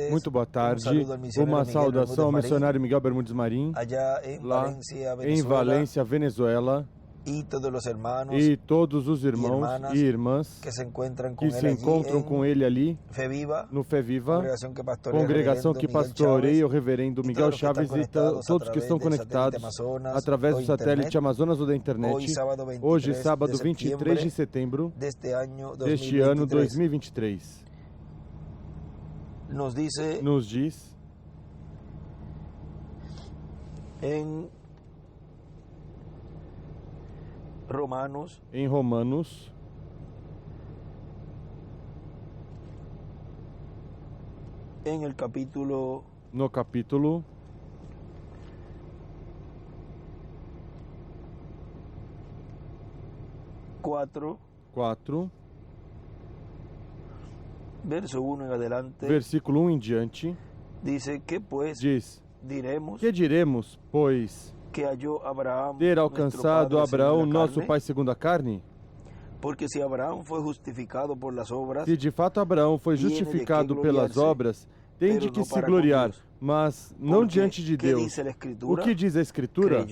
Muito boa tarde. Uma saudação ao missionário Miguel Bermúdez Marim, lá em Valência, Venezuela, e todos os irmãos e irmãs que se encontram com ele ali no Fé Viva, congregação que pastoreia o reverendo Miguel Chaves, e todos que estão conectados através do satélite Amazonas ou da internet, hoje, sábado 23 de setembro deste ano 2023. Nos diz em Romanos, no capítulo 4, versículo 1 em diante, diz: Que diremos, pois, ter alcançado Abraão, nosso pai segundo a carne? Porque se Abraão foi justificado por las obras, se de fato Abraão foi justificado pelas obras, tem de que se gloriar, mas não diante de Deus. O que diz a Escritura?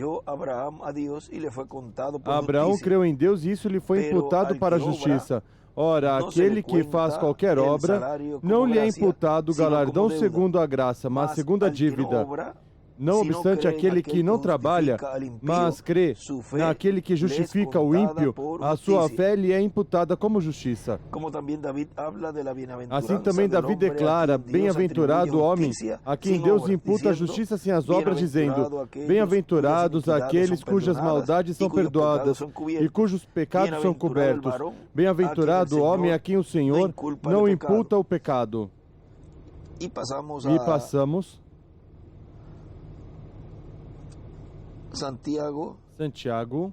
Abraão creu em Deus e isso lhe foi imputado para a justiça. Ora, aquele que faz qualquer obra, não lhe é imputado o galardão segundo a graça, mas segundo a dívida. Não obstante, aquele que não trabalha, mas crê naquele que justifica o ímpio, a sua fé lhe é imputada como justiça. Assim também Davi declara: bem-aventurado o homem a quem Deus imputa a justiça sem as obras, dizendo: bem-aventurados aqueles cujas maldades são perdoadas e cujos pecados são cobertos. Bem-aventurado o homem a quem o Senhor não imputa o pecado. E passamos Santiago,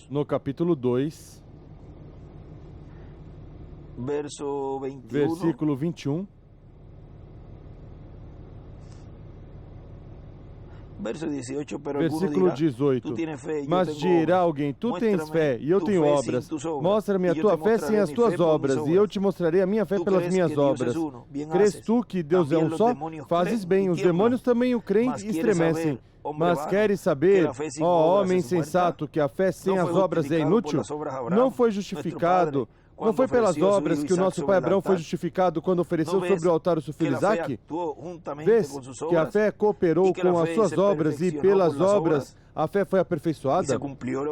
no capítulo 2, versículo 21, versículo 18, mas dirá alguém: tu tens fé e eu tenho obras, mostra-me a tua fé sem as tuas obras, e eu te mostrarei a minha fé pelas minhas obras. Crês tu que Deus é um só? Fazes bem, os demônios também o creem e estremecem. Mas queres saber, ó homem sensato, que a fé sem as obras é inútil? Não foi justificado. Não foi pelas obras que o nosso pai Abraão foi justificado quando ofereceu sobre o altar o seu filho Isaque? Vês que a fé cooperou com as suas obras e pelas obras a fé foi aperfeiçoada?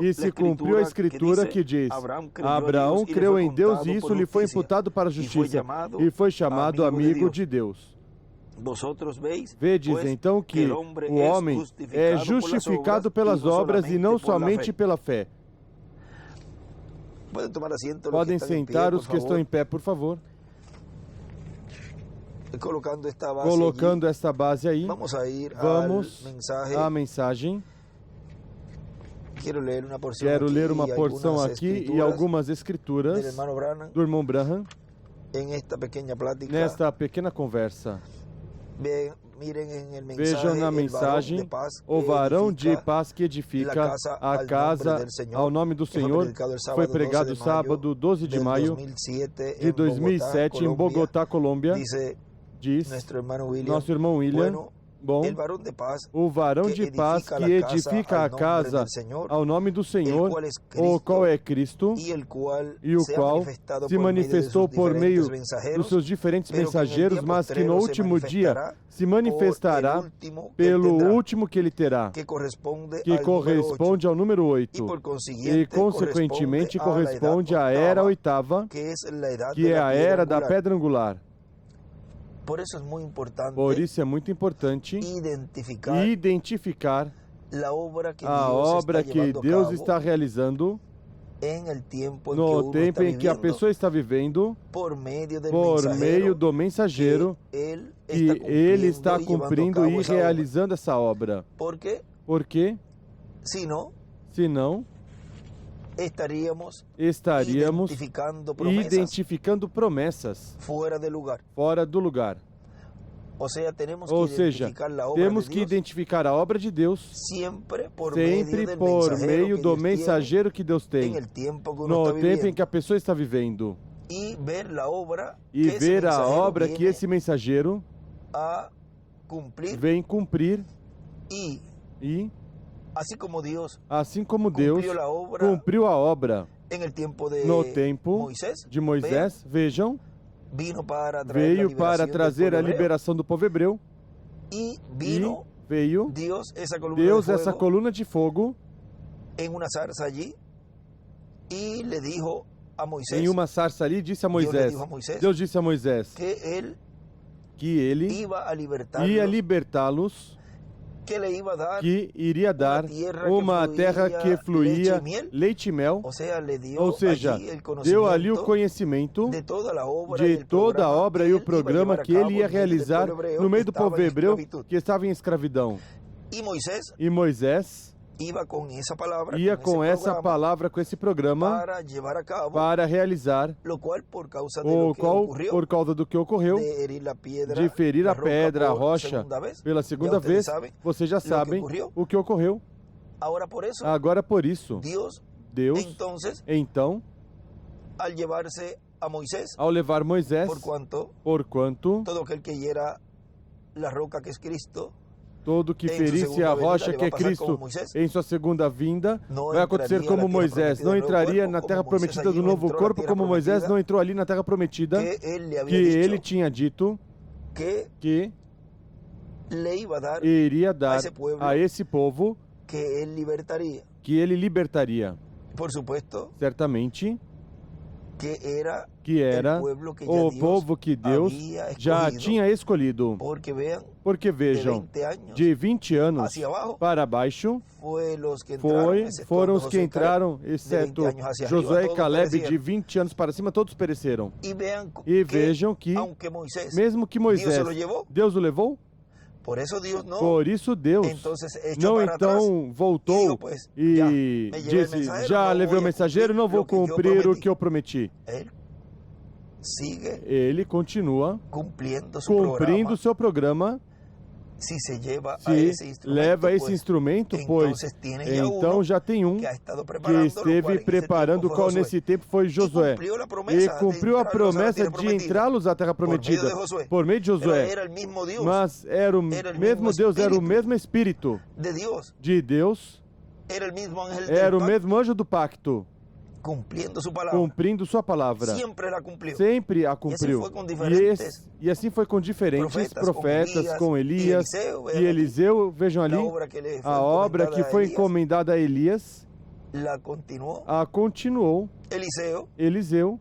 E se cumpriu a Escritura que diz: Abraão creu em Deus e isso lhe foi imputado para a justiça e foi chamado amigo de Deus. Vedes então que o homem é justificado pelas obras e não somente pela fé. Podem sentar os que estão em pé, por favor. Colocando esta base aí, vamos à mensagem. Quero ler uma porção aqui e algumas escrituras do irmão Branham nesta pequena conversa. Vejam na mensagem: o varão de paz que edifica a casa ao nome do Senhor. Foi pregado sábado 12 de maio de 2007 em Bogotá, Colômbia. Diz nosso irmão William: bom, o varão de paz que edifica a casa ao nome do Senhor, o qual é Cristo, e o qual se manifestou por meio dos seus diferentes mensageiros, mas que no último dia se manifestará pelo último que ele terá, que corresponde ao número 8, e consequentemente corresponde à era oitava, que é a era da pedra angular. Por isso é muito importante identificar a obra que Deus está realizando no tempo em que a pessoa está vivendo, por meio do mensageiro, que ele está cumprindo e realizando essa obra. Porque, senão, estaríamos identificando promessas fora do lugar. Ou seja, temos que identificar a obra de Deus sempre por meio do mensageiro que Deus tem, no tempo em que a pessoa está vivendo. e ver a obra que esse mensageiro vem cumprir. E assim como Deus cumpriu a obra no tempo de Moisés, vejam, veio para trazer a liberação do povo hebreu. E veio Deus, essa coluna de fogo, em uma sarça ali, e lhe dijo a Moisés, em uma sarça ali, disse a Moisés, Deus disse a Moisés que ele ia libertá-los, que iria dar uma terra que fluía leite e mel, ou seja, deu ali o conhecimento de toda a obra e o programa que ele ia realizar no meio do povo hebreu que estava em escravidão. E Moisés ia com essa palavra, com esse programa, para realizar, o qual, por causa do que ocorreu, de ferir a pedra, a rocha, pela segunda vez, vocês já sabem o que ocorreu. Agora, por isso, Deus, então, ao levar Moisés, porquanto todo que ferisse a rocha que é Cristo em sua segunda vinda, vai acontecer como Moisés. Não entraria na terra prometida do novo corpo, como Moisés não entrou ali na terra prometida, que ele tinha dito que iria dar a esse povo, que ele libertaria. Certamente, que era o povo que Deus já tinha escolhido. Porque vejam, de 20 anos para baixo, foram os que entraram, exceto Josué e Caleb, de 20 anos para cima, todos pereceram. E vejam que, mesmo que Moisés, Deus o levou, por isso Deus não então voltou e disse, já levei o mensageiro, não vou cumprir o que eu prometi. Ele continua cumprindo o seu programa. Se leva esse instrumento, pois então já tem um que esteve preparando, o qual nesse tempo foi Josué, e cumpriu a promessa de entrá-los à terra prometida por meio de Josué. Mas era o mesmo Deus, era o mesmo Espírito de Deus, era o mesmo anjo do pacto, cumprindo sua palavra. Sempre a cumpriu. E assim foi com diferentes profetas, com Elias e Eliseu. Vejam ali, a obra que foi encomendada a Elias, a continuou Eliseu.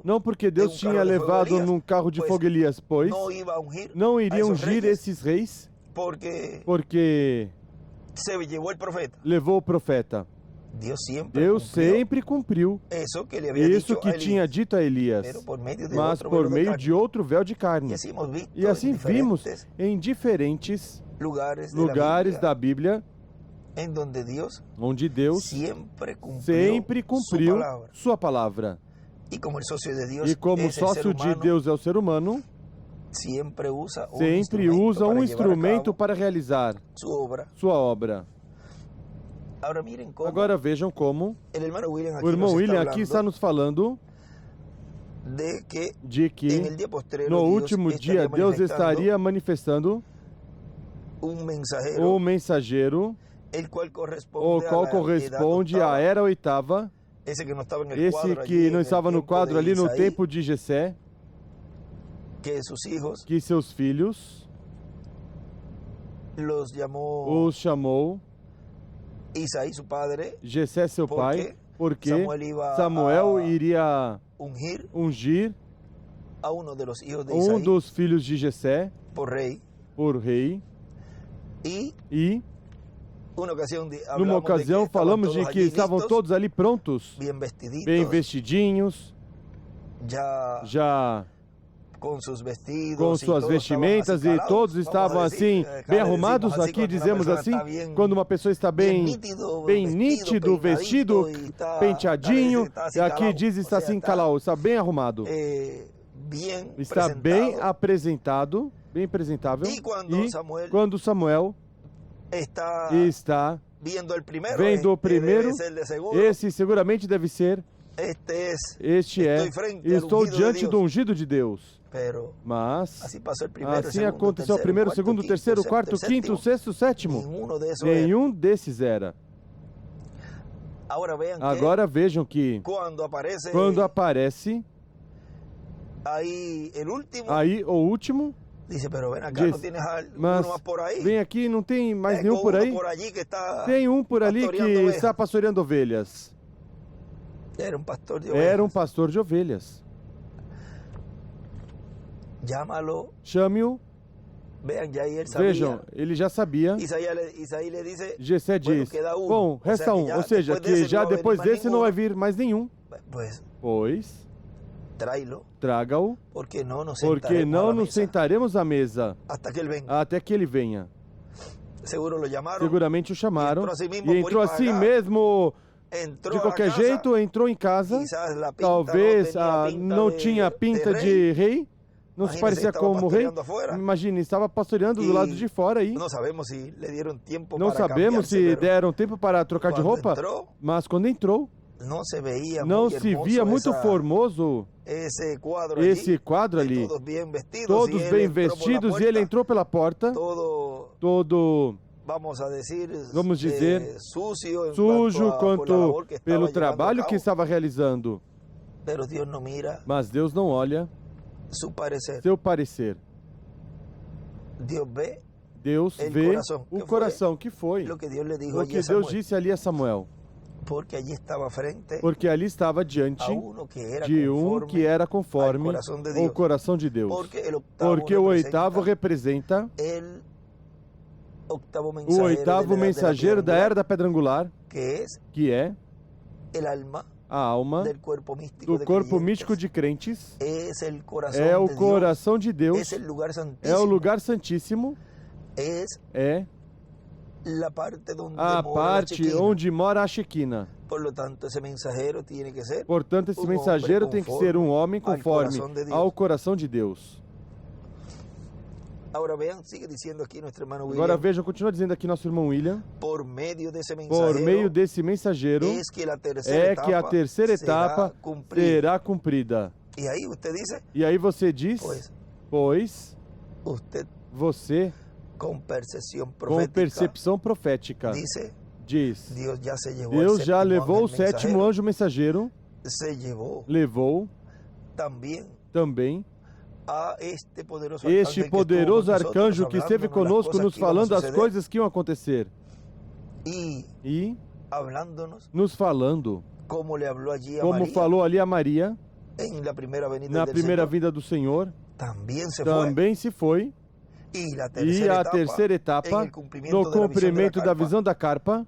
Não porque Deus tinha levado num carro de fogo Elias, pois não iria ungir esses reis, porque levou o profeta. Deus sempre cumpriu isso que tinha dito a Elias, mas por meio de outro véu de carne. E assim vimos em diferentes lugares da Bíblia, onde Deus sempre cumpriu sua palavra. E como sócio de Deus é o ser humano, sempre usa um instrumento para realizar sua obra. Agora vejam como o irmão William aqui está nos falando de que no último dia Deus estaria manifestando um mensageiro, o qual corresponde à era oitava, esse que não estava no quadro ali no tempo de Jessé, que seus filhos os chamou Jessé, seu pai, porque Samuel iria ungir um dos filhos de Jessé por rei. E numa ocasião falamos de que estavam todos ali prontos, bem vestidinhos, já com suas vestimentas, e todos estavam assim, bem arrumados. Aqui dizemos assim, quando uma pessoa está bem nítido, vestido, penteadinho, e aqui diz está assim, calau, está bem arrumado, está bem apresentado, bem apresentável. E quando Samuel está vendo o primeiro, esse seguramente deve ser estou diante do ungido de Deus. Mas assim aconteceu o primeiro, o segundo, o terceiro, o quarto, o quinto, o sexto, o sétimo. Nenhum desses era. Agora vejam que quando aparece aí o último, diz, mas vem aqui, não tem mais nenhum por aí? Tem um por ali que está pastoreando ovelhas. Era um pastor de ovelhas. Chame-o. Vejam, ele já sabia. Jessé diz, bom, resta um, ou seja, que já depois desse não vai vir mais nenhum. Pois, traga-o, porque não nos sentaremos à mesa até que ele venha. Seguramente o chamaram e entrou assim mesmo, de qualquer jeito, entrou em casa. Talvez não tinha pinta de rei. Não se parecia como rei. Imagine, estava pastoreando do lado de fora aí. Não sabemos se deram tempo para trocar de roupa, mas quando entrou, não se via muito formoso esse quadro ali. Todos bem vestidos, e ele entrou pela porta, todo, vamos dizer, sujo quanto pelo trabalho que estava realizando. Mas Deus não olha seu parecer. Deus vê o coração, que foi o que Deus disse ali a Samuel. Porque ali estava diante de um que era conforme o coração de Deus. Porque o oitavo representa o oitavo mensageiro da era da pedra angular, que é a alma do corpo místico de crentes, é o coração de Deus, é o lugar santíssimo, é a parte onde mora a Shequina. Portanto, esse mensageiro tem que ser um homem conforme ao coração de Deus. Agora vejam, continua dizendo aqui nosso irmão William, por meio desse mensageiro é que a terceira etapa será cumprida. E aí você diz, pois você, com percepção profética, diz, Deus já levou o sétimo anjo mensageiro, levou também este poderoso arcanjo que esteve conosco nos falando as coisas que iam acontecer e nos falando, como falou ali a Maria na primeira vinda do Senhor, também se foi. E a terceira etapa, no cumprimento da visão da carpa,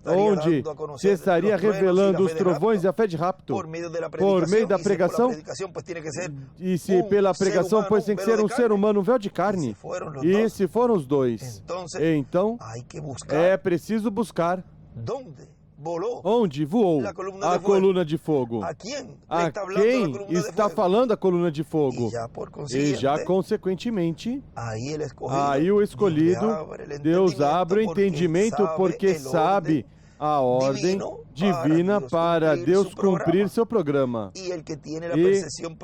onde se estaria revelando os trovões e a fé de rapto por meio da pregação, e se pela pregação, pois tem que ser um ser humano, um véu de carne, e se foram os dois, então é preciso buscar onde voou a coluna de fogo, a quem está falando a coluna de fogo, e já consequentemente, aí o escolhido, Deus abre o entendimento porque sabe a ordem divina para Deus cumprir seu programa. E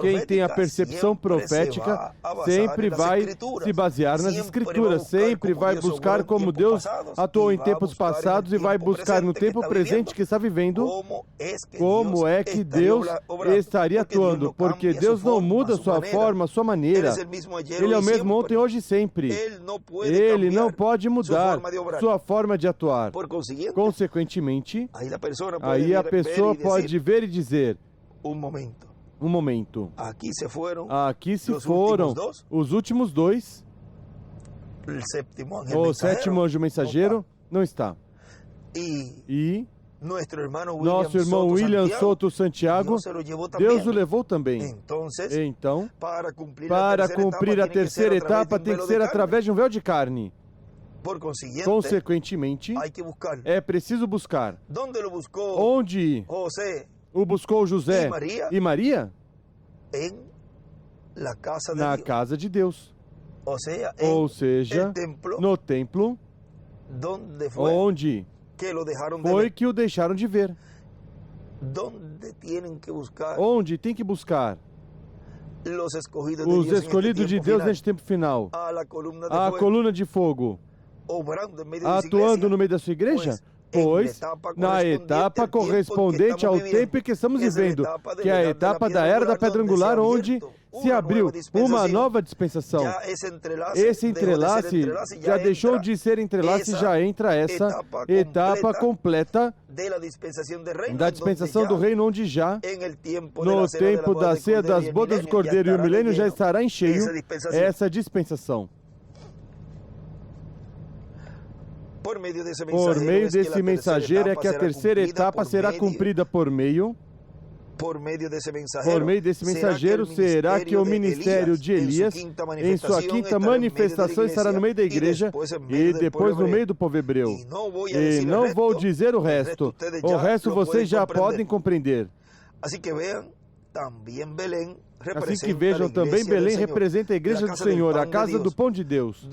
quem tem a percepção profética sempre vai se basear nas Escrituras, sempre vai buscar como Deus atuou em tempos passados e vai buscar no tempo presente que está vivendo, como é que Deus estaria atuando, porque Deus não muda sua forma, sua maneira. Ele é o mesmo ontem, hoje e sempre. Ele não pode mudar sua forma de atuar. Consequentemente, aí a pessoa pode ver e dizer, um momento, aqui se foram os últimos dois, o sétimo anjo mensageiro não está. E nosso irmão William Soto Santiago, Deus o levou também. Então, para cumprir a terceira etapa, tem que ser através de um véu de carne. Consequentemente, é preciso buscar. Onde o buscou José e Maria? Na casa de Deus. Ou seja, no templo, onde foi que o deixaram de ver. onde tem que buscar os escolhidos de Deus neste tempo final, a coluna de fogo, atuando no meio da sua igreja? Pois, na etapa correspondente ao tempo em que estamos vivendo, que é a etapa da Era da Pedra Angular, onde se abriu uma nova dispensação. Esse entrelace já deixou de ser entrelace e já entra essa etapa completa da dispensação do reino, onde já, no tempo da ceia das bodas do Cordeiro e o milênio, já estará em cheio essa dispensação. Por meio desse mensageiro é que a terceira etapa será cumprida por meio desse mensageiro. Será que o ministério de Elias, em sua quinta manifestação, estará no meio da igreja e depois no meio do povo hebreu. E não vou dizer o resto vocês já podem compreender. Assim que vejam, também Belém representa a igreja do Senhor, a casa do pão de Deus,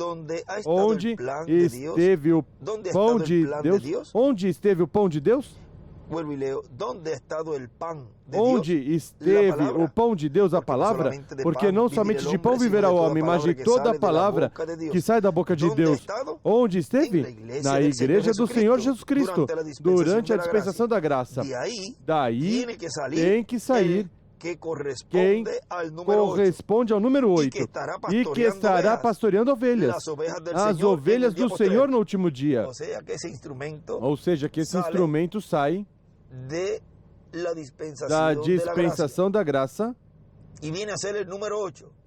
onde esteve o pão de Deus. Onde esteve o pão de Deus? Onde esteve o pão de Deus, a palavra? Porque não somente de pão viverá o homem, mas de toda a palavra que sai da boca de Deus. Onde esteve? Na igreja do Senhor Jesus Cristo, durante a dispensação da graça. Daí tem que sair quem corresponde ao número 8 e que estará pastoreando ovelhas, as ovelhas do Senhor no último dia. Ou seja, que esse instrumento sai da dispensação da graça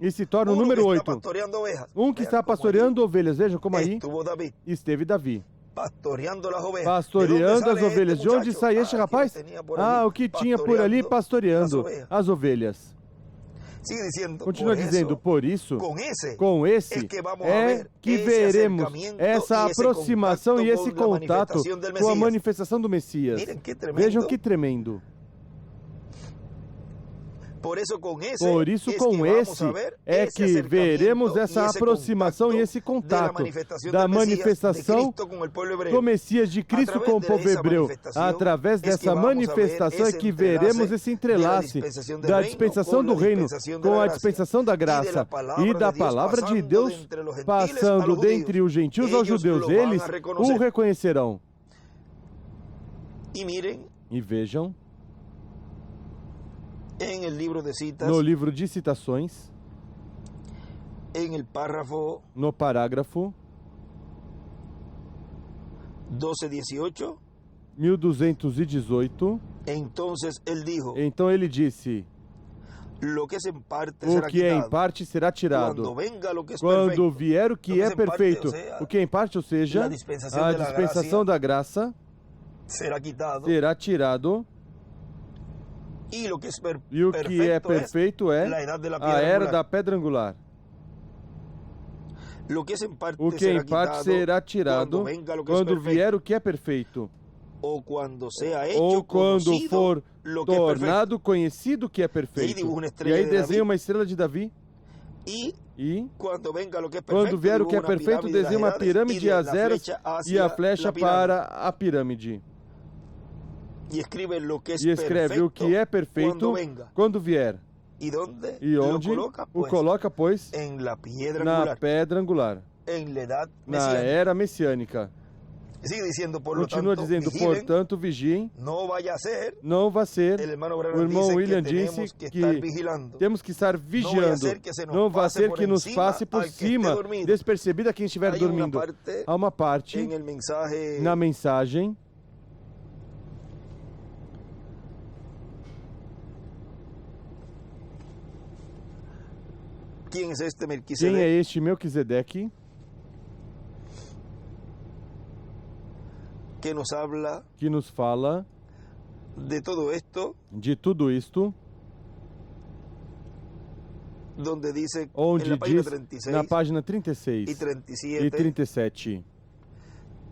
e se torna o número 8. Um que está pastoreando ovelhas. Vejam como aí esteve Davi. Pastoreando as ovelhas. De onde sai este rapaz? O que tinha por ali pastoreando as ovelhas. Continua dizendo, por isso, com esse é que veremos essa aproximação e esse contato com a manifestação do Messias. Vejam que tremendo. Por isso, com esse é que veremos essa aproximação e esse contato da manifestação do Messias de Cristo com o povo hebreu. Através dessa manifestação é que veremos esse entrelace da dispensação do reino com a dispensação da graça e da palavra de Deus passando dentre os gentios aos judeus. Eles o reconhecerão. E vejam, no livro de citações, no parágrafo 1218, então ele disse: o que é em parte será tirado. Quando vier o que é perfeito, o que é em parte, ou seja, a dispensação da graça, será tirado. E o que é perfeito é a era da pedra angular. O que em parte será tirado quando vier o que é perfeito. Ou quando for tornado conhecido o que é perfeito. E aí desenha uma estrela de Davi. E quando vier o que é perfeito, desenha uma pirâmide e as eras e a flecha para a pirâmide. E escreve o que é perfeito quando vier. E onde o coloca, pois, na pedra angular, na era messiânica. Continua dizendo, portanto, vigiem. Não vai ser. O irmão William disse que temos que estar vigiando. Não vai ser que nos passe por cima, despercebida quem estiver dormindo. Há uma parte na mensagem. Quem é este Melquisedeque? Que nos fala de tudo isto, onde diz na página 36 e 37,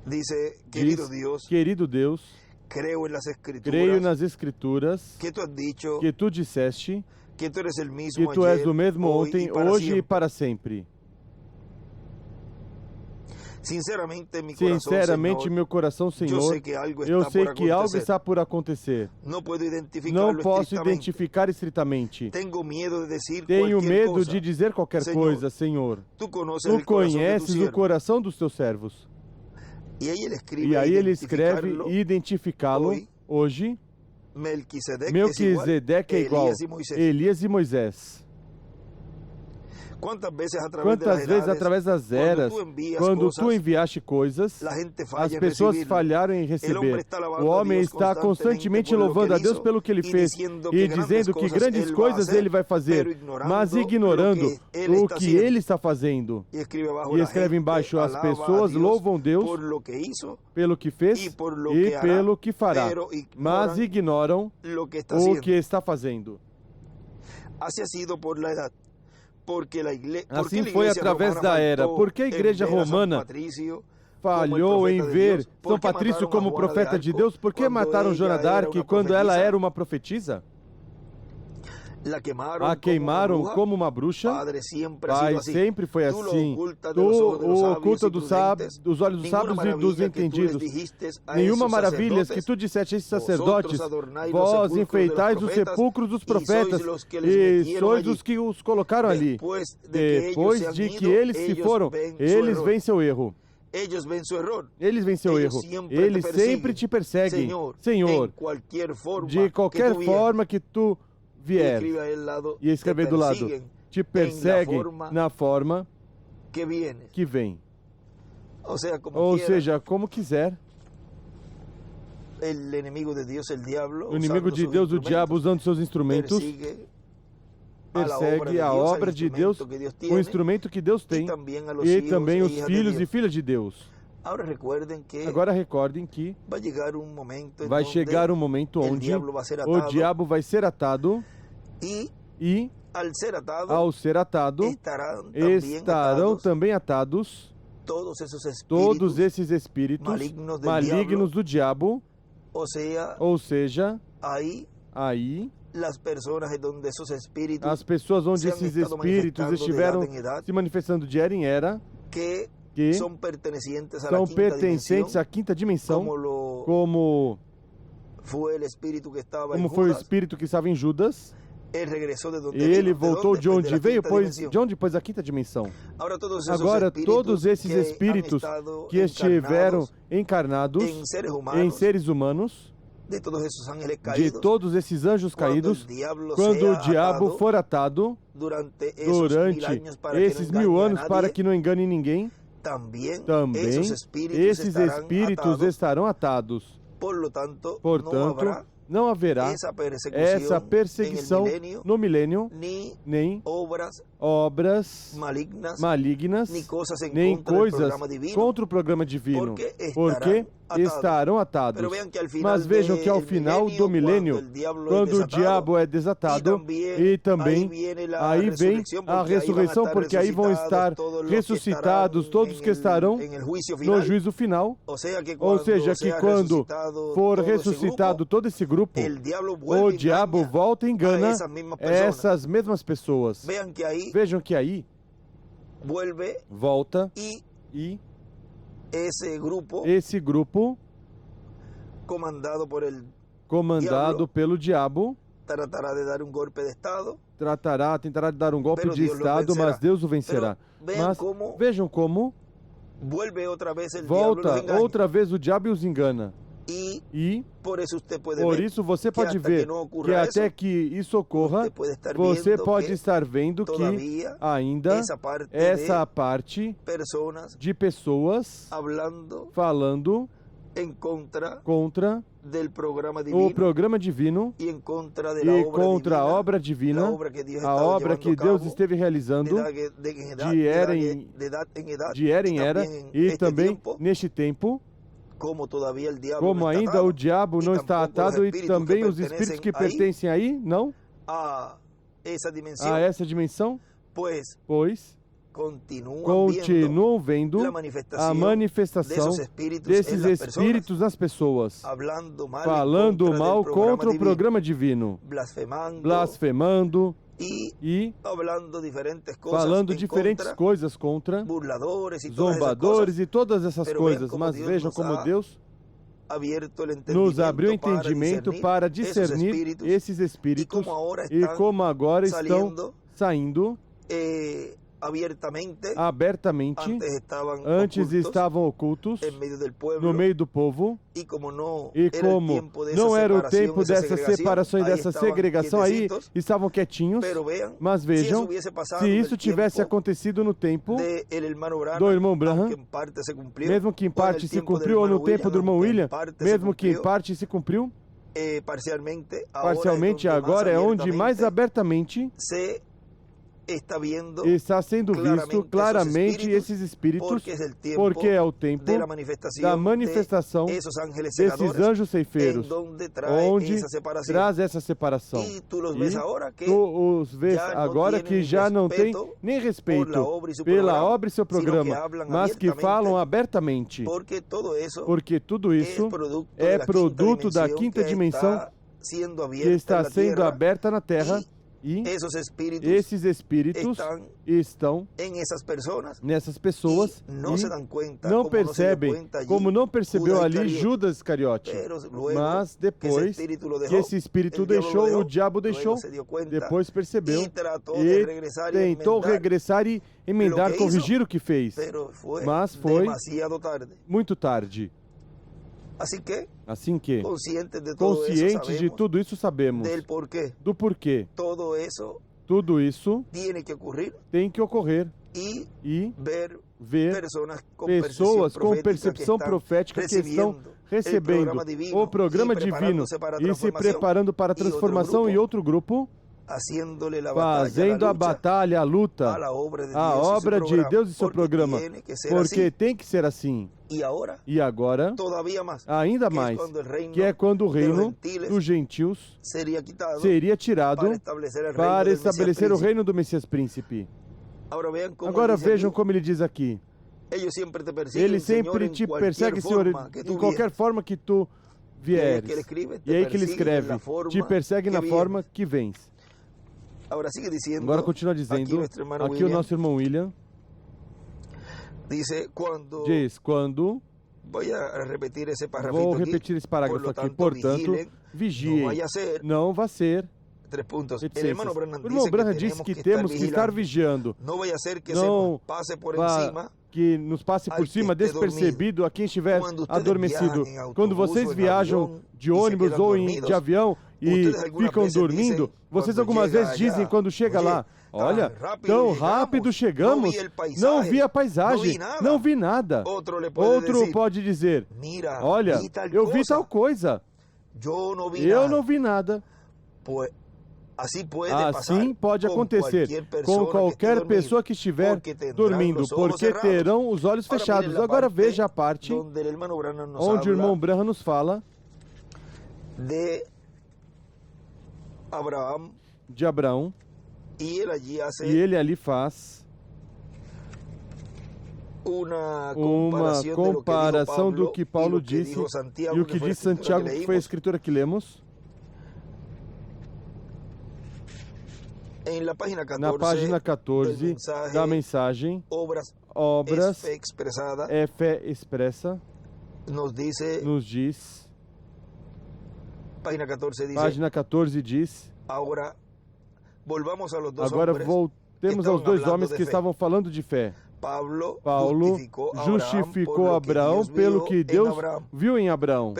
diz, querido Deus, creio nas Escrituras que tu disseste que tu és o mesmo ontem, hoje e para sempre. Sinceramente, meu coração, Senhor, eu sei que algo está por acontecer. Não posso identificar estritamente. Tenho medo de dizer qualquer coisa, Senhor. Tu conheces o coração dos teus servos. E aí ele escreve identificá-lo hoje. Melquisedeque é igual Elias e Moisés. Quantas vezes através das eras, quando tu enviaste coisas, as pessoas falharam em receber. O homem está constantemente louvando a Deus pelo que ele fez e dizendo que grandes coisas ele vai fazer, mas ignorando o que ele está fazendo. E escreve embaixo, as pessoas louvam Deus pelo que fez e pelo que fará, mas ignoram o que está fazendo. Assim foi através da era. Por que a igreja romana falhou em ver São Patrício como profeta de Deus? Por que mataram Joana d'Arc quando ela era uma profetisa? A queimaram como uma bruxa. Pai, sempre foi assim. Tu oculta dos olhos dos sábios e dos entendidos. Nenhuma maravilha que tu disseste a esses sacerdotes. Vós enfeitais os sepulcros dos profetas e sois os que os colocaram ali. Depois de que eles se foram, eles veem seu erro. Eles veem seu erro. Eles sempre te perseguem. Senhor, de qualquer forma que tu vier, e escrever do lado, te perseguem na forma que vem. Ou seja, como quiser. O inimigo de Deus, o diabo, usando seus instrumentos, persegue a obra de Deus, o instrumento que Deus tem, e também os filhos e filhas de Deus. Agora recordem que vai chegar um momento onde o diabo vai ser atado e, ao ser atado, estarão também atados todos esses espíritos malignos do diabo. Ou seja, aí as pessoas onde esses espíritos estiveram se manifestando de era em era, que são pertencentes à quinta dimensão, como foi o espírito que estava em Judas. Ele voltou de onde veio, pois a quinta dimensão. Agora todos esses espíritos que estiveram encarnados em seres humanos, de todos esses anjos caídos, quando o diabo for atado durante esses 1000 anos para que não engane ninguém, também esses espíritos estarão atados. Portanto, não haverá essa perseguição no milênio, nem obras malignas, nem coisas contra o programa divino, porque estarão atados. Mas vejam que ao final do milênio, quando o diabo é desatado, e também aí vem a ressurreição, porque aí vão estar ressuscitados todos que estarão no juízo final. Ou seja, que quando for ressuscitado todo esse grupo, o diabo volta e engana essas mesmas pessoas. Vejam que aí volta e esse grupo comandado pelo diabo tentará dar um golpe de Estado, mas Deus o vencerá. Mas vejam como volta outra vez o diabo e os engana. E por isso você pode ver que até que isso ocorra, você pode estar vendo que ainda essa parte de pessoas falando contra o programa divino e contra a obra divina, a obra que Deus esteve realizando de era em era, e também neste tempo. Como ainda o diabo não está atado, e também os espíritos que pertencem aí, não? A essa dimensão? Pois continuam vendo a manifestação desses espíritos nas pessoas, falando mal contra o programa divino, blasfemando e falando diferentes coisas contra zombadores e todas essas coisas. Mas vejam como Deus nos abriu o entendimento para discernir esses espíritos e como agora estão saindo abertamente, antes estavam ocultos no meio do povo, e como não era o tempo dessa separação e dessa segregação, aí estavam quietinhos. Mas vejam, se isso tivesse acontecido no tempo do irmão Branham, mesmo que em parte se cumpriu, ou no tempo do irmão William, mesmo que em parte se cumpriu, parcialmente agora é onde mais abertamente está sendo visto claramente esses espíritos, porque é o tempo da manifestação desses anjos ceifeiros, onde traz essa separação. E tu os vês agora que já não tem nem respeito pela obra e seu programa, mas que falam abertamente, porque tudo isso é produto da quinta dimensão que está sendo aberta na Terra. E esses espíritos estão nessas pessoas e não percebem, como não percebeu ali Judas Iscariote. Mas depois que esse espírito deixou, o diabo deixou, depois percebeu e tentou regressar e emendar, corrigir o que fez. Mas foi muito tarde. Assim que, conscientes de tudo isso, sabemos do porquê. Tudo isso tem que ocorrer e ver pessoas com percepção profética que estão recebendo o programa divino e se preparando para a transformação, e outro grupo fazendo a batalha, a luta, a obra de Deus e seu programa, porque tem que ser assim. E agora, ainda mais, que é quando o reino dos gentios seria tirado para estabelecer o reino do Messias Príncipe. Agora vejam como ele diz aqui. Ele sempre te persegue, Senhor, em qualquer forma que tu vieres. E aí que ele escreve, te persegue na forma que vens. Agora continua dizendo, aqui o nosso irmão William diz, quando... Vou repetir esse parágrafo aqui. Portanto, vigiem, não vá ser... O irmão Branham disse que temos que estar vigiando. Não vá que nos passe por cima despercebido a quem estiver adormecido. Quando vocês viajam de ônibus ou de avião e ficam dormindo, vocês algumas vezes dizem quando chega lá, olha, tão rápido chegamos, não vi a paisagem, não vi nada. Outro pode dizer, olha, eu vi tal coisa, eu não vi nada. Assim pode acontecer com qualquer pessoa que estiver dormindo, porque terão os olhos fechados. Agora veja a parte onde o irmão Branham nos fala de Abraão, e ele ali faz uma comparação do que Paulo disse e o que diz Santiago, que foi a escritura que lemos. Na página 14 da mensagem, Obras é Fé Expressa, nos diz, página 14 diz, agora voltemos aos dois homens que estavam falando de fé. Paulo justificou Abraão pelo que Deus viu em Abraão,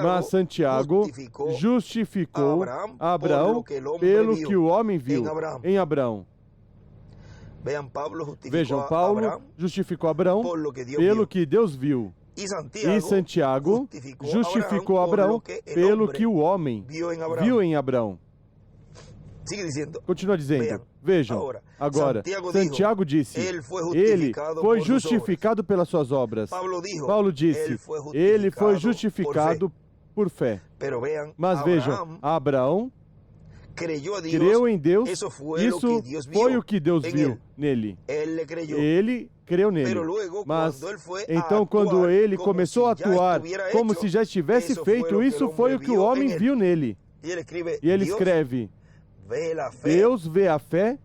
mas Santiago justificou Abraão pelo que o homem viu em Abraão. Vejam, Paulo justificou Abraão pelo que Deus viu, e Santiago justificou Abraão pelo que o homem viu em Abraão. Continua dizendo, vejam, agora, Santiago disse, ele foi justificado pelas suas obras. Paulo disse, ele foi justificado por fé. Mas vejam, Abraão creu em Deus, isso foi o que Deus viu nele. Ele creu nele. Mas, então, quando ele começou a atuar como se já estivesse feito, isso foi o que o homem viu nele. E ele escreve, Deus vê a fé,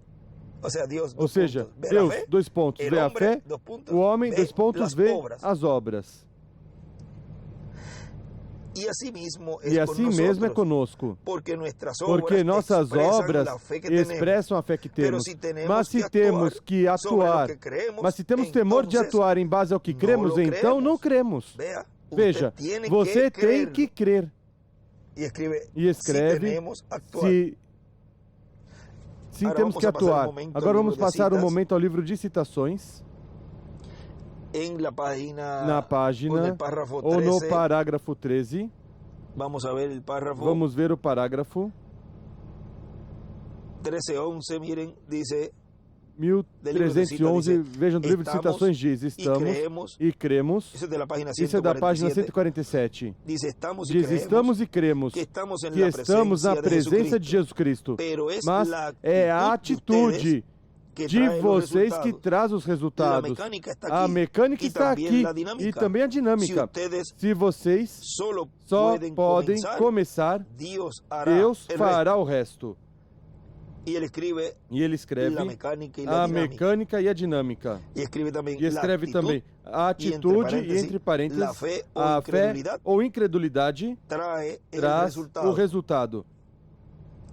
ou seja, Deus, dois pontos, vê a fé, o homem, dois pontos, vê as obras. E assim mesmo é conosco, porque nossas obras expressam a fé que temos. Mas se temos que atuar, mas se temos temor de atuar em base ao que cremos, então não cremos. Veja, você tem que crer. E escreve se temos que atuar. Agora vamos passar um momento ao livro de citações. Na página ou no parágrafo 13. Vamos ver o parágrafo. 13:11, miren, dice 1311, vejam, do livro de citações diz, estamos e cremos, isso é da página 147, diz, estamos e cremos que estamos na presença de Jesus Cristo, mas é a atitude de vocês que traz os resultados. A mecânica está aqui e também a dinâmica. Se vocês só podem começar, Deus fará o resto. E ele escreve a mecânica e a dinâmica. E escreve também a atitude e, entre parênteses, a fé ou incredulidade traz o resultado.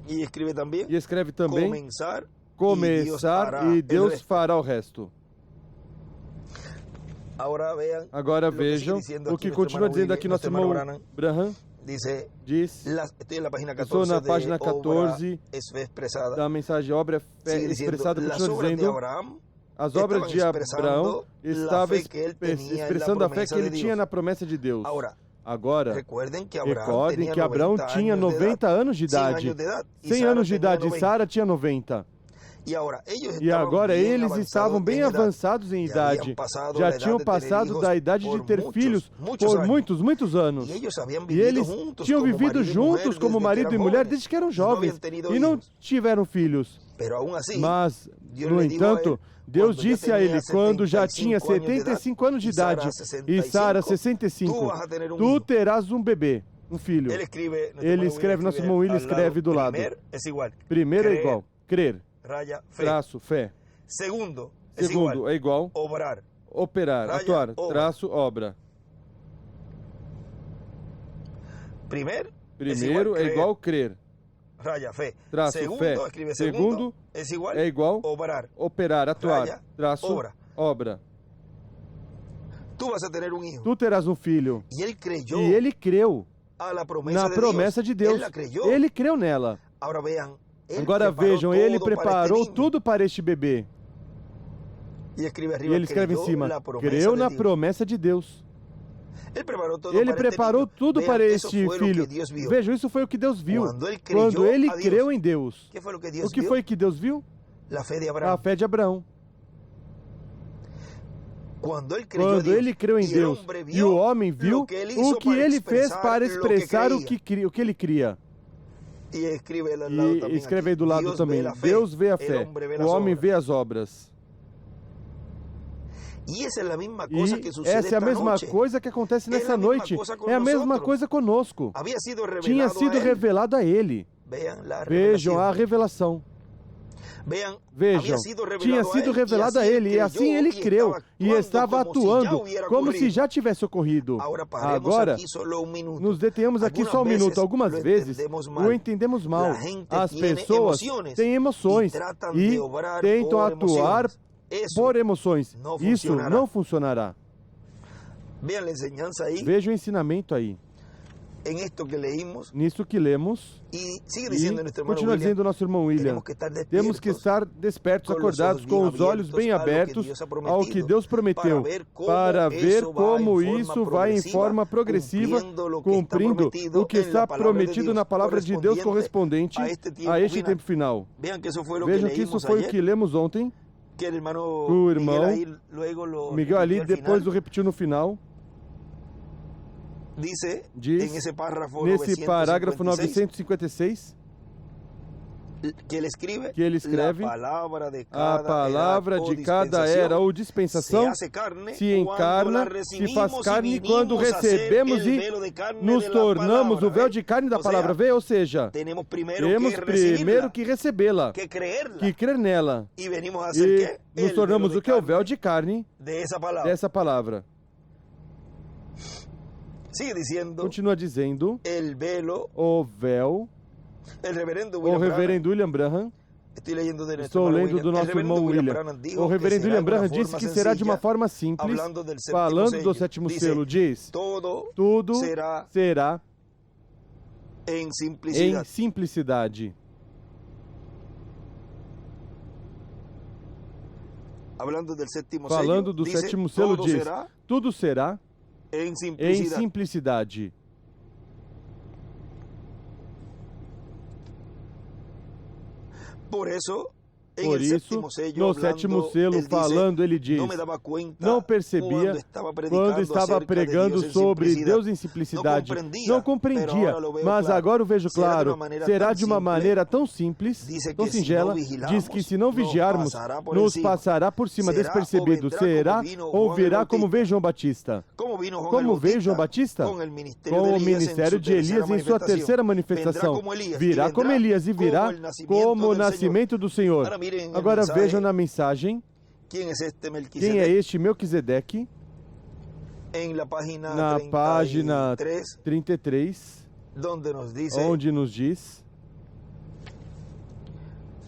E escreve também começar e Deus fará o resto. Agora vejam o que continua dizendo aqui nosso irmão Branham. Diz, estou na página 14 da mensagem obra fé expressada, continua dizendo, as obras de Abraão estavam expressando a fé que ele tinha na promessa de Deus. Agora, recordem que Abraão tinha 90 anos de idade, 100 anos de idade, e Sara tinha 90. E agora eles estavam bem avançados em idade, já tinham passado da idade de ter filhos por muitos anos. E eles tinham vivido juntos como marido e mulher desde que eram jovens e não tiveram filhos. Mas, no entanto, Deus disse a ele, quando já tinha 75 anos de idade e Sara 65, tu terás um bebê, um filho. Ele escreve, nosso irmão William escreve do lado. Primeiro é igual, crer. Traço, fé. Segundo é igual operar, atuar, traço, obra. Primeiro é igual crer. Traço, fé. Segundo é igual operar, atuar, traço, obra. Tu terás um filho. E ele creu na promessa de Deus. Ele creu nela. Agora vejam, ele preparou tudo para este bebê. E ele escreve em cima, creu na promessa de Deus. Ele preparou tudo para este filho. Vejam, isso foi o que Deus viu. Quando ele creu em Deus. O que foi que Deus viu? A fé de Abraão. Quando ele creu em Deus e o homem viu o que ele fez para expressar o que ele cria. E escreve aí do lado também, Deus vê a fé, o homem vê as obras. E essa é a mesma coisa que acontece nessa noite. É a mesma coisa conosco. Tinha sido revelado a ele. Vejam a revelação. Vejam, tinha sido revelado a ele, e assim ele creu, e estava atuando como se já tivesse ocorrido. Agora, nos detenhamos aqui só um minuto. Algumas vezes, o entendemos mal. As pessoas têm emoções e tentam atuar por emoções. Isso não funcionará. Veja o ensinamento aí. Nisso que lemos, e continua dizendo o nosso irmão William, temos que estar despertos, acordados, com os olhos bem abertos ao que Deus prometeu, para ver como isso vai em forma progressiva, cumprindo o que está prometido na palavra de Deus correspondente a este tempo final. Vejam que isso foi o que lemos ontem, o irmão Miguel ali depois o repetiu no final. Diz nesse parágrafo 956, que ele escreve, a palavra de cada era ou dispensação se encarna, se faz carne quando recebemos e nos tornamos o véu de carne da palavra. Vê, ou seja, temos primeiro que recebê-la, que crer nela, e nos tornamos o que? O véu de carne dessa palavra. Continua dizendo, o véu. O reverendo William Branham, estou lendo do nosso irmão William. O reverendo William Branham disse que será de uma forma simples, falando do sétimo selo, diz, tudo será em simplicidade. Falando do sétimo selo, diz, tudo será em simplicidade. Por isso, no sétimo selo, falando, ele diz, não percebia quando estava pregando sobre Deus em simplicidade. Não compreendia, mas agora o vejo claro. Será de uma maneira tão simples, tão singela, diz que se não vigiarmos, nos passará por cima despercebido. Será ou virá como veio João Batista. Como veio João Batista? Com o ministério de Elias em sua terceira manifestação. Virá como Elias e virá como o nascimento do Senhor. Agora vejam na mensagem, quem é este Melquisedeque? Na página 33, onde nos diz,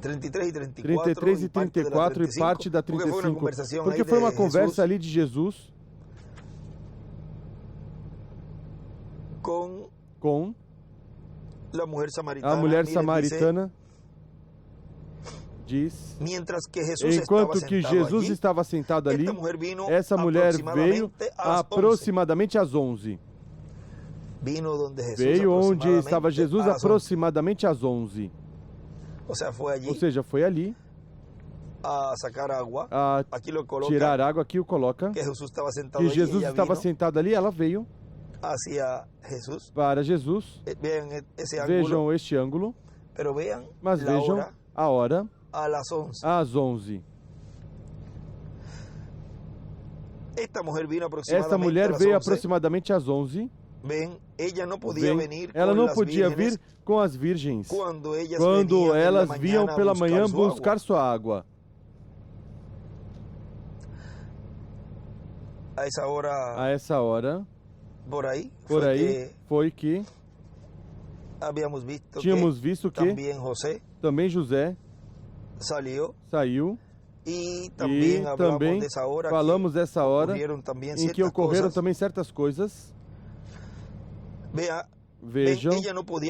33 e 34 e parte da 35, porque foi uma conversa ali de Jesus com a mulher samaritana. Diz, enquanto que Jesus estava sentado ali, essa mulher veio aproximadamente às 11. Veio onde estava Jesus aproximadamente às 11. Ou seja, foi ali a tirar água, aqui o coloca, que Jesus estava sentado ali, ela veio para Jesus. Vejam este ângulo, mas vejam a hora. Às 11. Esta mulher veio aproximadamente às 11. Ela não podia vir com as virgens quando elas vinham pela manhã buscar sua água. A essa hora, por aí foi que tínhamos visto que também José saiu, e também falamos dessa hora em que ocorreram também certas coisas. Vejam,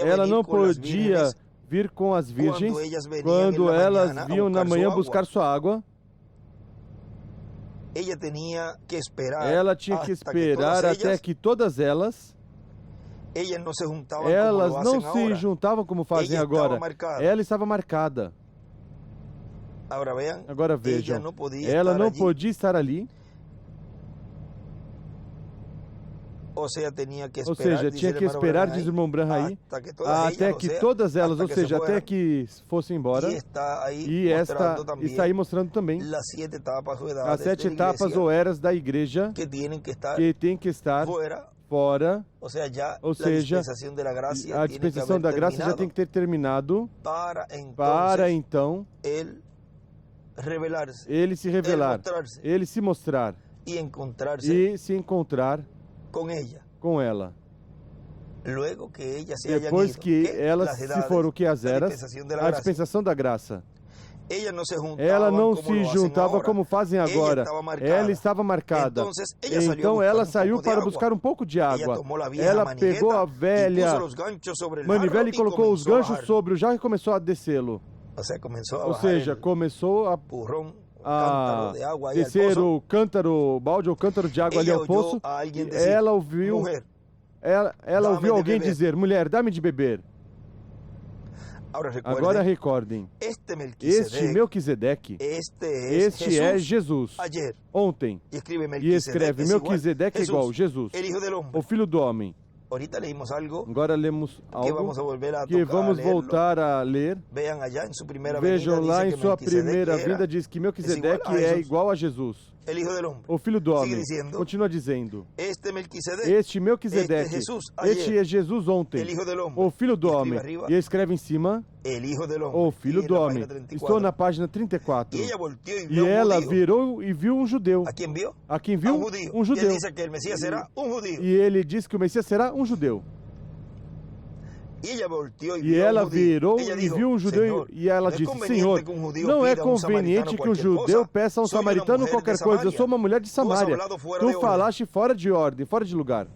ela não podia vir com as virgens quando elas vinham na manhã buscar sua água. Ela tinha que esperar até que todas elas não se juntavam como fazem agora. Ela estava marcada. Agora vejam, ela não podia estar ali. Ou seja, tinha que esperar, diz o irmão Branham aí, até que todas elas, ou seja, até que fossem embora. E esta está aí mostrando também as 7 etapas ou eras da igreja que tem que estar fora. Ou seja, a dispensação da graça já tem que ter terminado para então ele se revelar, ele se mostrar e se encontrar com ela. Depois que elas se foram, o que as eras, a dispensação da graça. Ela não se juntava como fazem agora. Ela estava marcada. Então ela saiu para buscar um pouco de água. Ela pegou a velha manivela e colocou os ganchos sobre o jarro e começou a descê-lo. Ou seja, começou a descer o cântaro, o balde ou cântaro de água ali ao poço. Ela ouviu alguém dizer, mulher, dá-me de beber. Agora recordem, este Melquisedeque, este é Jesus, ontem, e escreve Melquisedeque igual Jesus, o Filho do Homem. Ahorita leímos algo Agora lemos que algo vamos a volver a que tocar, vamos a leerlo. voltar a ler. Vean allá en su primera Vejam venida, lá dice em que sua Melquisedeque primeira era vinda, diz que Melquisedeque igual a é Jesus. igual a Jesus, el Hijo del Hombre. o Filho do Sigue Homem. diciendo, Continua dizendo, este Melquisedeque, este Melquisedeque, este Jesus, este ayer, é Jesus ontem, el Hijo del Hombre. o Filho do E escreve Homem. arriba, E escreve em cima, el Hijo del Hombre. o Filho Y en do la Homem. página 34. Estou na página 34. Y ella volteó y E vio un ela judío. virou e viu um judeu. ¿A quién vio? A quem A viu? un judío. Um Y él judeu. dice que el Mesías será un judío. E ele disse que o Messias será um judeu. Y ella volteó y E vio a un ela judío. virou Ella e dijo, viu um judeu Señor, e ela no es disse, conveniente Senhor, que un judío não é pida a un conveniente samaritano que um cualquier judeu cosa. peça a um Soy una samaritano mujer de qualquer coisa. Eu Samaria. sou uma mulher de Tu has Samaria. hablado fuera Tu de orden. falaste fora de ordem, fora de lugar.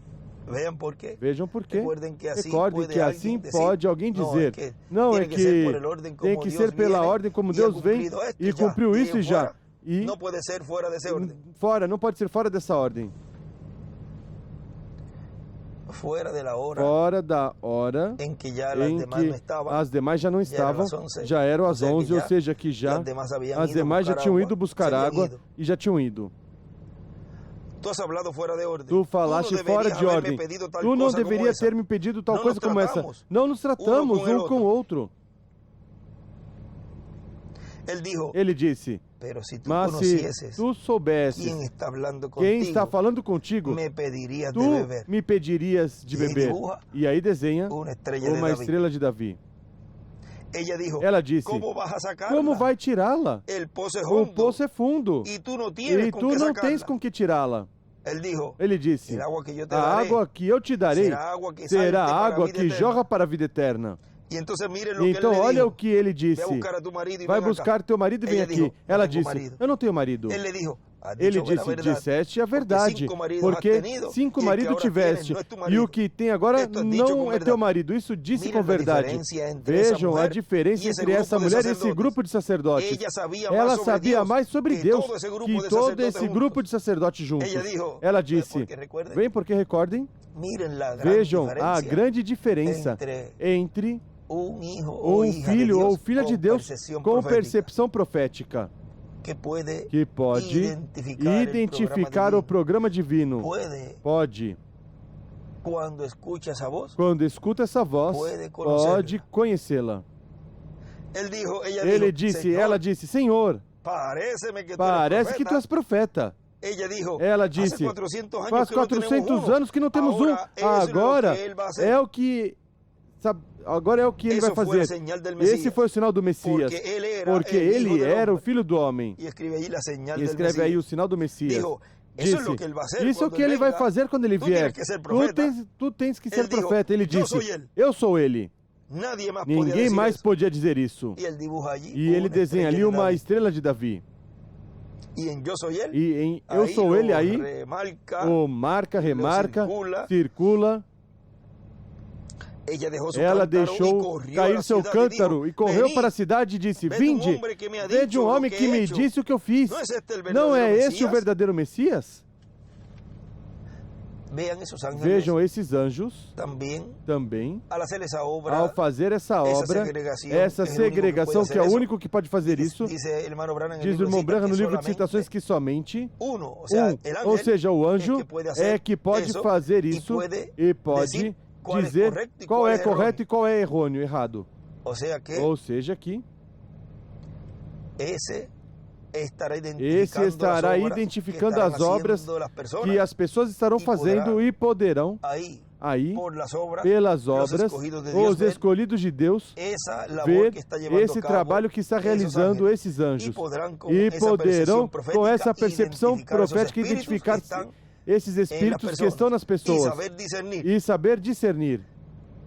Vean por qué. Vejam por quê. Recuerden que assim Recordem pode que alguém assim dizer, pode alguém não, dizer, não é tem que ser por que el orden como tem que Dios ser pela viene ordem como y ha Deus vem cumplido esto e ya. cumpriu Y isso já. fuera, E não pode ser fora desse ordem. fora, não pode ser fora dessa ordem. Fuera de la hora Fora da hora em que já as em demais não que estavam, as demais já não estavam, às 11. já eram às Ou seja, 11, que ou já seja, que já as demais haviam as ido demais já buscar tinham água, ido buscar se haviam água ido. e já tinham ido. Tu has hablado fora de ordem. Tu falaste não fora deverias de haberme ordem. pedido tal Tu não coisa como deveria essa. ter me pedido tal Não coisa nos como essa. tratamos Não nos tratamos uno um com o outro. Ele dijo, Ele disse, pero si tu mas se conhecieses tu soubesses quem está falando quem contigo, está falando contigo, me pedirias de tu beber. me pedirias de E aí beber. dibuja E aí desenha Uma estrela de uma Davi. estrela de Davi. Ella dijo, Ela disse, como vas a sacarla? como vai tirá-la? El pozo é O hondo poço é fundo e tu não tienes e com tu que não sacarla. tens com que tirá-la. Ele dijo, Ele disse, el agua que yo te a daré água que eu te darei será água que será salte para a água vida que eterna. jorra para a vida eterna. E entonces miren lo que Então ele olha dijo. o que ele Ve a disse. buscar a tu marido e Vai ven buscar acá. teu marido e vem Ella aqui. dijo, no Ela tengo disse, marido. eu não tenho marido. Ele dijo, has Ele dicho a disse, verdade. disseste a Porque verdade, 5 maridos porque has tenido, 5 e el que maridos ahora tiveste, tienes no es tu e marido. o que tem agora Esto has dicho não com é teu verdade. marido. Isso disse Miren com a verdade. diferença entre essa Vejam a mulher diferença e esse entre grupo essa de mulher e esse sacerdotes. grupo de sacerdotes. Ella sabia Ela mais sobre sabia Deus mais sobre que Deus todo esse grupo que de todo sacerdotes esse juntos. grupo de sacerdotes juntos. Ella dijo, Ela disse, porque recuerden, vem porque recordem, miren la gran vejam a diferença grande diferença entre hijo ou um hija de filho Deus ou filha de com Deus percepção com profética, percepção profética, que pode identificar o programa divino. Pode, quando escuta essa voz, quando escuta essa voz, pode conhecê-la. Ele disse, ela disse, Senhor, parece que tu és profeta. Ela disse, faz 400 anos que não temos um. Agora é o que... Agora é o que ele vai fazer. Esse foi o sinal do Messias, porque ele era o Filho do Homem. E escreve aí o sinal do Messias. Disse, isso é o que ele vai fazer quando ele vier. Tu tens que ser profeta. Ele disse, eu sou ele. Ninguém mais podia dizer isso. E ele desenha ali uma estrela de Davi. E em Eu Sou Ele aí, o marca, remarca, circula. Ela deixou cair seu cântaro e correu para a cidade e disse, vinde, vede um homem que me disse o que eu fiz. Não é esse o verdadeiro Messias? Vejam esses anjos também, ao fazer essa obra, essa segregação, que é o único que pode fazer isso, diz o irmão Branham no livro de citações que somente ou seja, o anjo é que pode fazer isso e pode dizer qual é correto e qual é errado. Ou seja, que esse estará identificando as obras que as pessoas estarão fazendo e poderão, aí, pelas obras, os escolhidos de Deus, ver esse trabalho que está realizando esses anjos. E poderão, com essa percepção profética, identificar esses espíritos que estão nas pessoas e saber discernir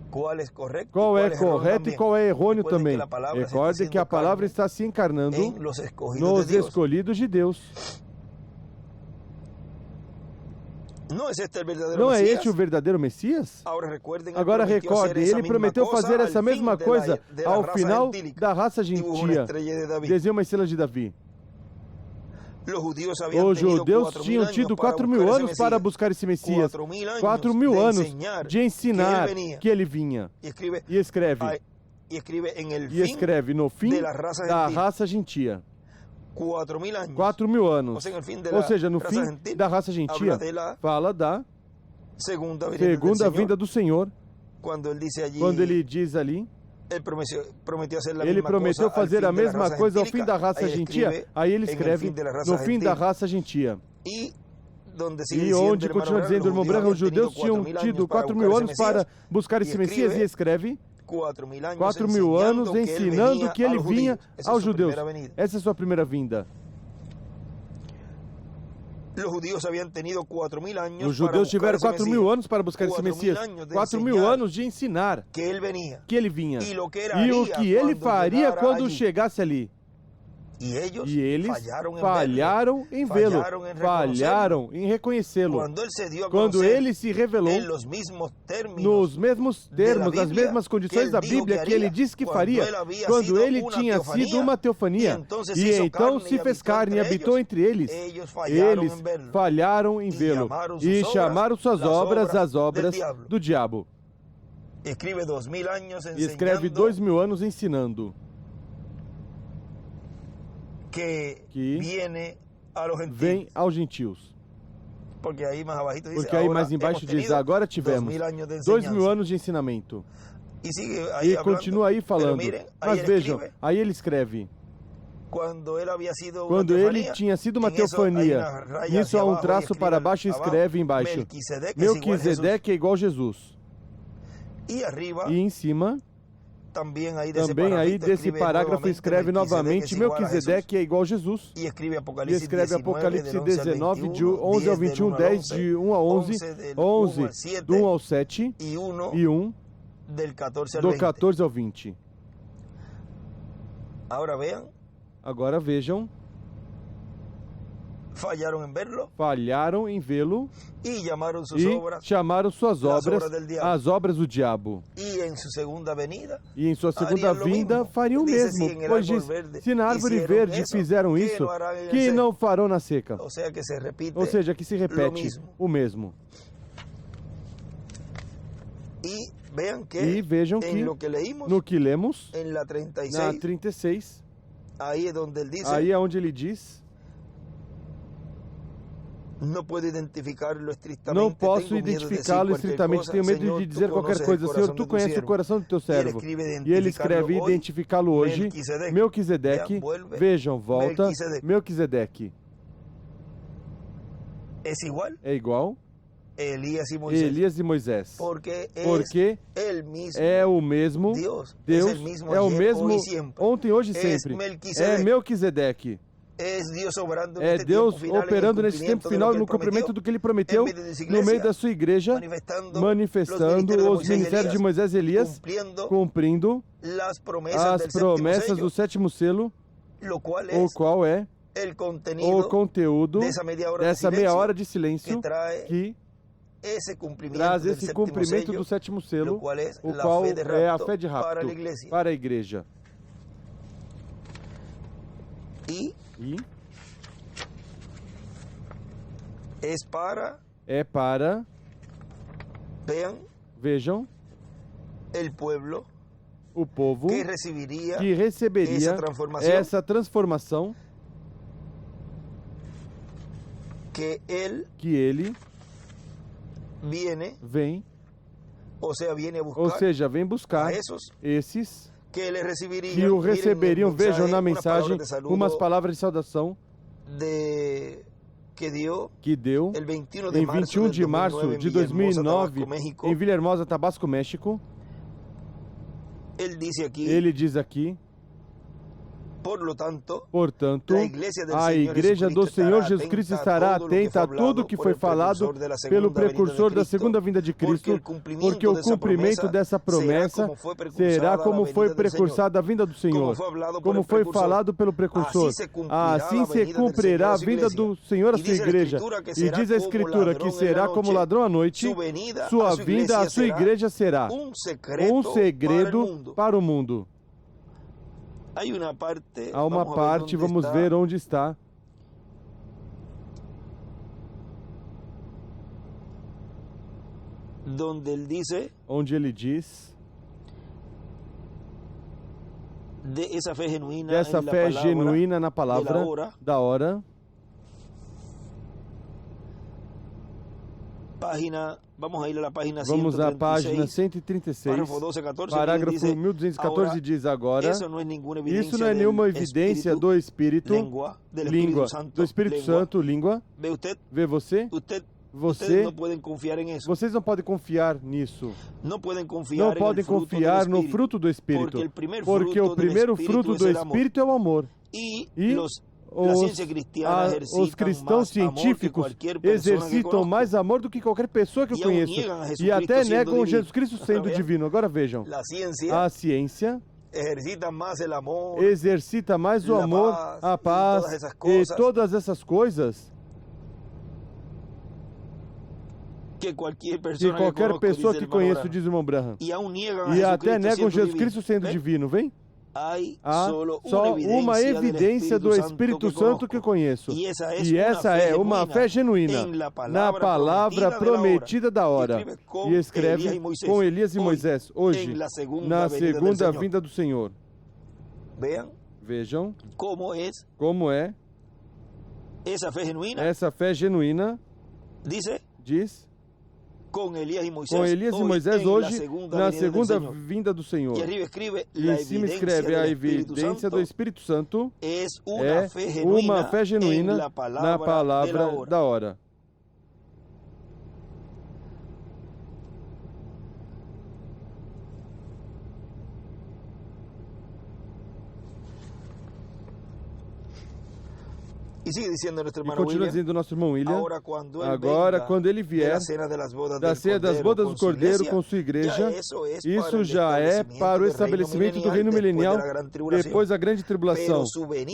qual é correto e qual é errôneo também. Recorde que a palavra está se encarnando nos escolhidos de Deus. Não é este o verdadeiro Messias? Agora recordem, ele prometeu fazer essa mesma coisa ao final da raça gentia. Desenha uma estrela de Davi. Os judeus tinham tido 4.000 anos para buscar esse Messias, 4.000 anos de ensinar que ele vinha. E escreve no fim da raça gentia. 4.000 anos. Ou seja, no fim da raça gentia, fala da segunda vinda do Senhor. Quando ele diz ali, ele prometeu fazer a mesma coisa ao fim da raça gentia. Aí ele escreve no fim da raça gentia. E onde continua dizendo, irmão Branham, os judeus tinham tido 4.000 anos para buscar esse Messias, e escreve 4.000 anos ensinando que ele vinha aos judeus. Essa é a sua primeira vinda. Os judeus tiveram 4.000 anos para buscar esse Messias. 4.000 anos de ensinar que ele vinha. E o que ele faria quando chegasse ali. E eles falharam em vê-lo, falharam em reconhecê-lo. Quando ele se revelou nos mesmos termos, nas mesmas condições da Bíblia que ele disse que faria, quando ele tinha sido uma teofania, e então se fez carne e habitou entre eles, eles falharam em vê-lo e chamaram suas obras as obras do diabo. E escreve 2.000 anos ensinando que vem aos gentios. Porque aí mais embaixo diz, agora tivemos 2.000 anos de ensinamento. E continua aí falando. Mas vejam, aí ele escreve, quando ele tinha sido uma teofania, nisso há um traço para baixo e escreve embaixo, Melquisedeque é igual a Jesus. E em cima, também aí desse parágrafo escreve novamente, Melquisedeque é igual a Jesus. E escreve Apocalipse 19, de 11 ao 21, 10, de 1 a 11, 11, do 1 ao 7, e 1, do 14 ao 20. Agora vejam. Falharam em vê-lo e chamaram suas obras as obras do diabo. E em sua segunda vinda fariam o mesmo, pois diz, se na árvore verde fizeram isso, que não farão na seca. Ou seja, que se repete o mesmo. E vejam que no que lemos, na 36, aí é onde ele diz, não posso identificá-lo estritamente, tenho medo de dizer qualquer coisa. Senhor, tu conheces o coração do teu servo. E ele escreve, identificá-lo hoje, Melquisedeque. Vejam, volta, Melquisedeque. É igual? Elias e Moisés. Porque é o mesmo Deus, é o mesmo ontem, hoje e sempre. É Melquisedeque. É Deus operando nesse tempo final no cumprimento do que ele prometeu no meio da sua igreja, manifestando os ministérios de Moisés e Elias, cumprindo as promessas do sétimo selo, o qual é o conteúdo dessa meia hora de silêncio que traz esse cumprimento do sétimo selo, o qual é a fé de rapto para a igreja. E é para vejam o povo que receberia essa transformação que ele vem, ou seja, vem buscar esses que o receberiam. Vejam na mensagem umas palavras de saudação que deu em 21 de março de 2009 em Villahermosa, Tabasco, México. Ele diz aqui, portanto, a Igreja do Senhor Jesus Cristo estará atenta a tudo que foi falado pelo precursor da segunda vinda de Cristo, porque o cumprimento dessa promessa será como foi precursada a vinda do Senhor, como foi falado pelo precursor. Assim se cumprirá a vinda do Senhor à sua igreja. E diz a Escritura que será como ladrão à noite, sua vinda à sua igreja será um segredo para o mundo. Há uma parte, vamos ver onde está. Onde ele diz dessa fé genuína na palavra da hora, Vamos a ir a la página Vamos à página 136, parágrafo 1214, 1214 diz agora, isso não é nenhuma evidência do Espírito, língua, do Espírito Santo, língua. Vê você? Vocês não podem confiar nisso. Não podem confiar no fruto do Espírito, porque o primeiro fruto do Espírito é o amor. E os cristãos científicos exercitam mais amor do que qualquer pessoa que eu conheço. E até negam Jesus Cristo sendo divino. Agora vejam, a ciência exercita mais o amor, a paz e todas essas coisas que qualquer pessoa que conheço, diz o irmão Branham. E até negam Jesus Cristo sendo divino, vem? Há só uma evidência do Espírito Santo que eu conheço. E essa é uma fé genuína na palavra prometida da hora. E escreve com Elias e Moisés, hoje, na segunda vinda do Senhor. Vejam como é essa fé genuína. Diz com Elias e Moisés hoje, na segunda vinda do Senhor. E em cima escreve a evidência do Espírito Santo é uma fé genuína na palavra da hora. E continua dizendo nosso irmão William, agora quando ele vier da ceia das bodas do Cordeiro com sua igreja, isso já é para o estabelecimento do reino milenial depois da grande tribulação.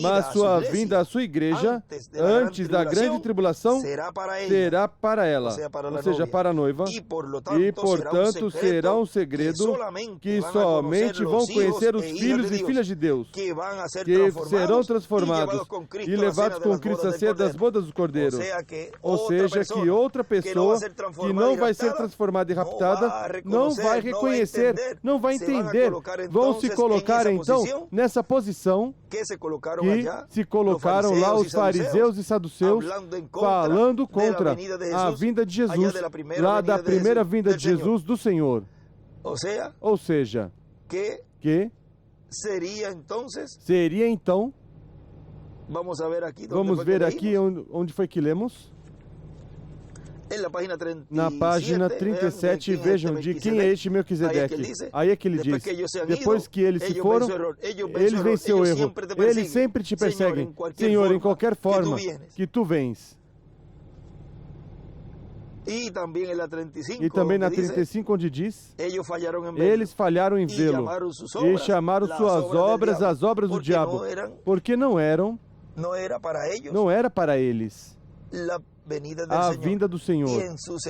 Mas sua vinda à sua igreja, antes da grande tribulação, será para ela, ou seja, para a noiva, e portanto será um segredo que somente vão conhecer os filhos e filhas de Deus, que serão transformados e levados com Cristo a ceia das bodas do Cordeiro. Ou seja, que outra pessoa que não vai ser transformada e raptada não vai reconhecer, não vai entender. Vão se colocar então nessa posição que se colocaram lá os fariseus e saduceus falando contra a vinda de Jesus, lá da primeira vinda de Jesus do Senhor. Ou seja, que seria então. Vamos ver aqui onde foi que lemos. Na página 37, vejam de quem é este Melquisedeque. Aí é que ele diz, depois que eles se foram, eles venceu o erro. Eles sempre te perseguem, Senhor, em qualquer forma que tu vens. E também na 35, onde diz, eles falharam em vê-lo e chamaram suas obras as obras do diabo, porque não era para eles a vinda do Senhor.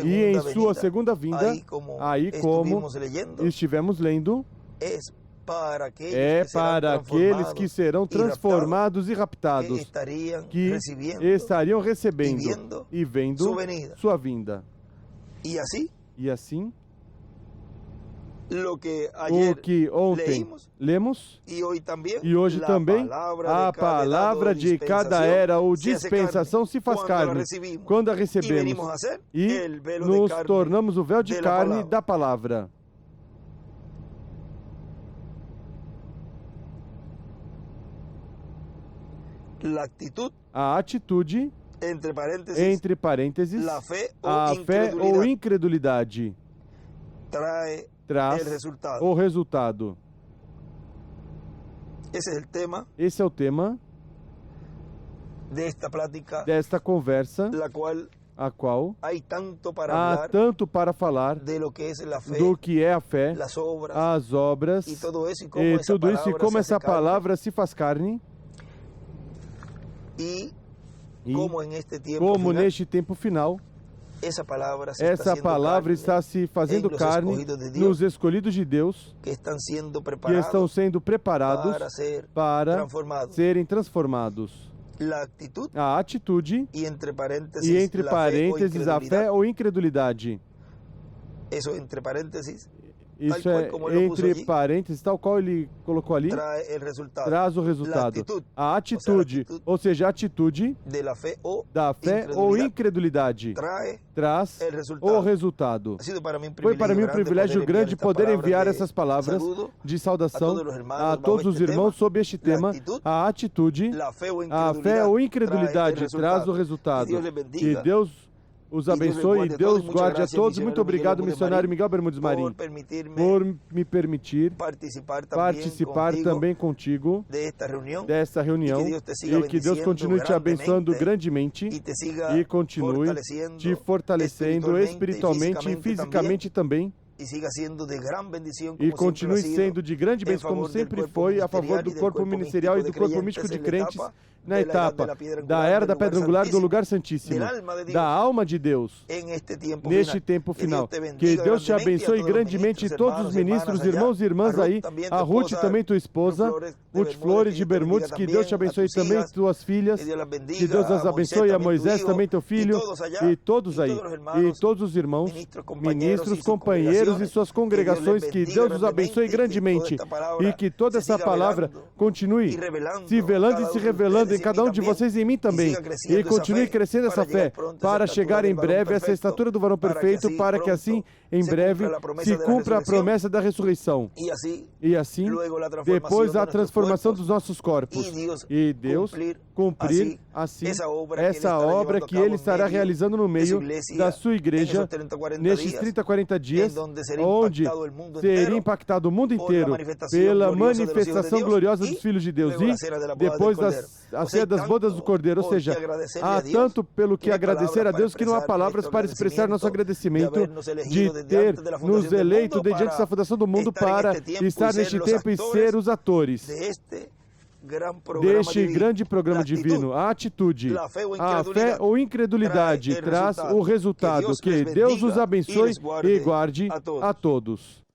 E em sua segunda vinda, aí como estivemos lendo, é para aqueles que serão transformados e raptados, que estariam recebendo e vendo sua vinda. E assim, o que ontem lemos e hoje também, a palavra de cada era ou dispensação se faz carne quando a recebemos e nos tornamos o véu de carne da palavra. A atitude, entre parênteses, a fé ou incredulidade, traz o resultado. Esse é o tema desta conversa, a qual há tanto para falar do que é a fé, as obras, e tudo isso, e como essa palavra se faz carne, e como neste tempo final, essa palavra está se fazendo carne nos escolhidos de Deus, que estão sendo preparados para serem transformados. A atitude, e entre parênteses, a fé ou incredulidade. Isso é entre parênteses, tal qual ele colocou ali, traz o resultado. A atitude, ou seja, a atitude da fé ou incredulidade, traz o resultado. Foi para mim um privilégio grande poder enviar essas palavras de saudação a todos os irmãos sobre este tema. A atitude, a fé ou incredulidade traz o resultado. Que Deus os abençoe e Deus guarde a todos. Muito obrigado, missionário Miguel Bermudes Marim, por me permitir participar também contigo desta reunião e que Deus continue te abençoando grandemente e continue te fortalecendo espiritualmente e fisicamente também. E continue sendo de grande bênção, como sempre foi, a favor do corpo ministerial e do corpo místico de crentes na etapa da era da pedra angular do lugar santíssimo, da alma de Deus, neste tempo final. Que Deus te abençoe grandemente todos os ministros, irmãos e irmãs aí, a Ruth também tua esposa, Ruth Flores de Bermudes, que Deus te abençoe também tuas filhas, que Deus as abençoe, a Moisés também teu filho, e todos aí, e todos os irmãos, ministros, companheiros e suas congregações, que Deus os abençoe grandemente e que toda essa palavra continue se velando e se revelando em cada um de vocês e em mim também, e continue crescendo essa fé para chegar em breve a essa estatura do varão perfeito, para que assim, em breve, se cumpra a promessa da ressurreição. E assim, depois a transformação dos nossos corpos. E Deus cumprir assim essa obra que Ele estará realizando no meio da sua igreja nestes 30, 40 dias, onde seria impactado o mundo inteiro pela manifestação gloriosa dos filhos de Deus. E depois a ceia das bodas do Cordeiro, ou seja, há tanto pelo que agradecer a Deus que não há palavras para expressar nosso agradecimento de ter nos eleito desde a fundação do mundo para estar neste tempo e ser os atores deste grande programa divino. A atitude, a fé ou incredulidade traz o resultado. Que Deus os abençoe e guarde a todos.